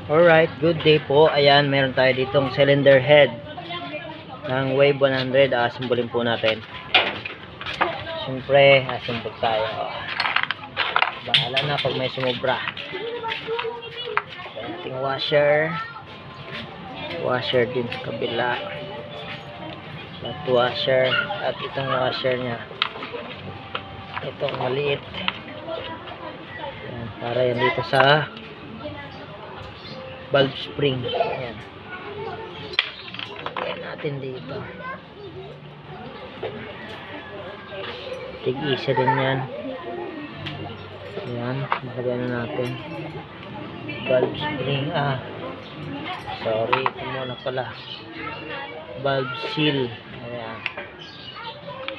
Alright, good day po. Ayan, meron tayo ditong cylinder head ng Wave 100. Simbolin po natin. Siyempre, simbol tayo. Bahala na pag may sumobra. Ayan, ating washer. Washer din sa kabila. Flat washer. At itong washer nya, itong maliit. Ayan, para yan dito sa valve spring. Ayan. Ayan natin dito. Tig-isa din yan. Ayan. Makalagyan na natin. Valve spring. Sorry. Ito muna pala. Valve seal. Ayan.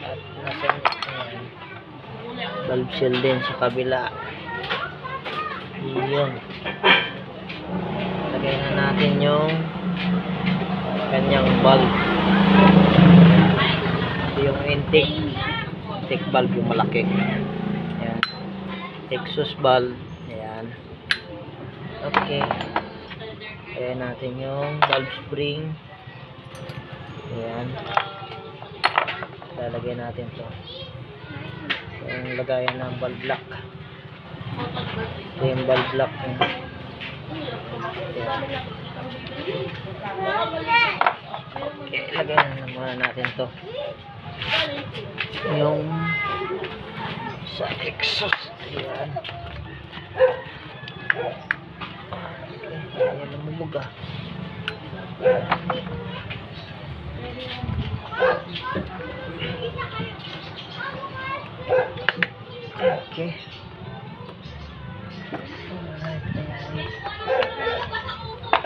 At nasa ayan. Valve seal din sa kabila. Yun. Lagay na natin yung kanyang valve. Ito yung intake valve, yung malaki. Ayan. Exhaust valve. Ayan. Okay. Lagay natin yung valve spring. Ayan. Lalagay natin to. Yung lagayan ng valve lock. Ito yung valve lock. Okay, lagay na muna natin to yung sa exhaust. Ayan. Okay, ayan na mumuga. Okay.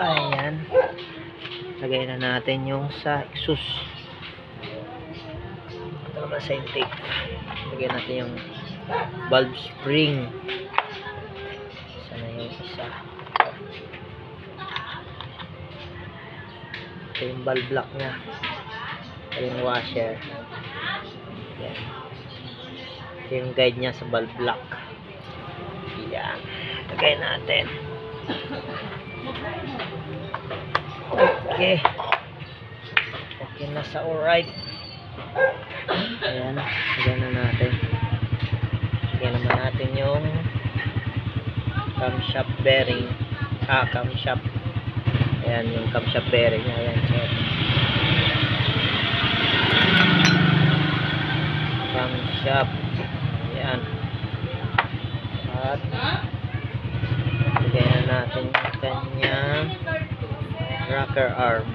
Ayan. Lagay na natin yung sa exhaust. Ito naman sa intake. Lagay natin yung valve spring. Sana yung isa. Ito yung valve lock nya. Ito yung washer. Ayan. Ito yung guide nya sa valve lock. Ayan. Lagay natin. Okay. Okay na sa alright. Ayan. Lagyan na natin. Lagyan naman natin yung camshaft bearing. Camshaft. Ayan yung camshaft bearing. Ayan. Camshaft. Ayan. At lagyan na natin yung kanyang rocker arm.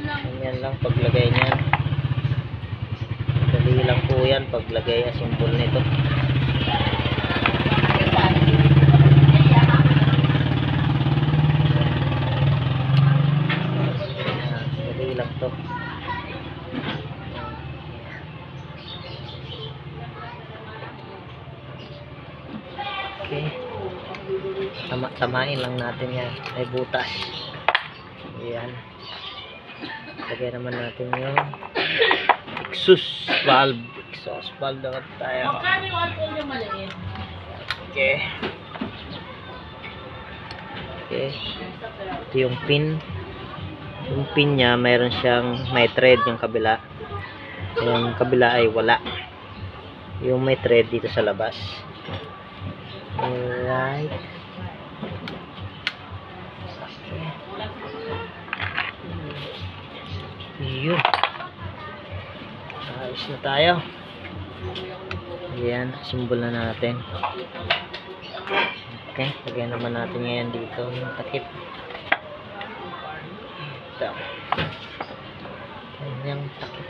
Ganyan lang paglagay niyan. Dali lang po yan paglagay ang simbol nito. Dali lang to. Okay. Tamain lang natin yan. May butas. Ayan. Lagay naman natin yung exhaust valve. Exhaust valve dapat tayo. Okay. Okay. Ito yung pin. Yung pin nya, mayroon siyang may thread yung kabila. Yung kabila ay wala. Yung may thread dito sa labas. Alright. Yun. Ayos na tayo. Ayan, simbol na natin. Okay, lagyan naman natin ngayon dito yung takip. Ito. Kanyang takip.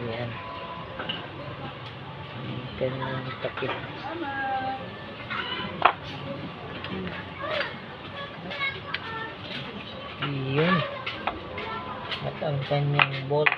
Ayan. Kanyang takip. Yun. At ang kanyang bolt.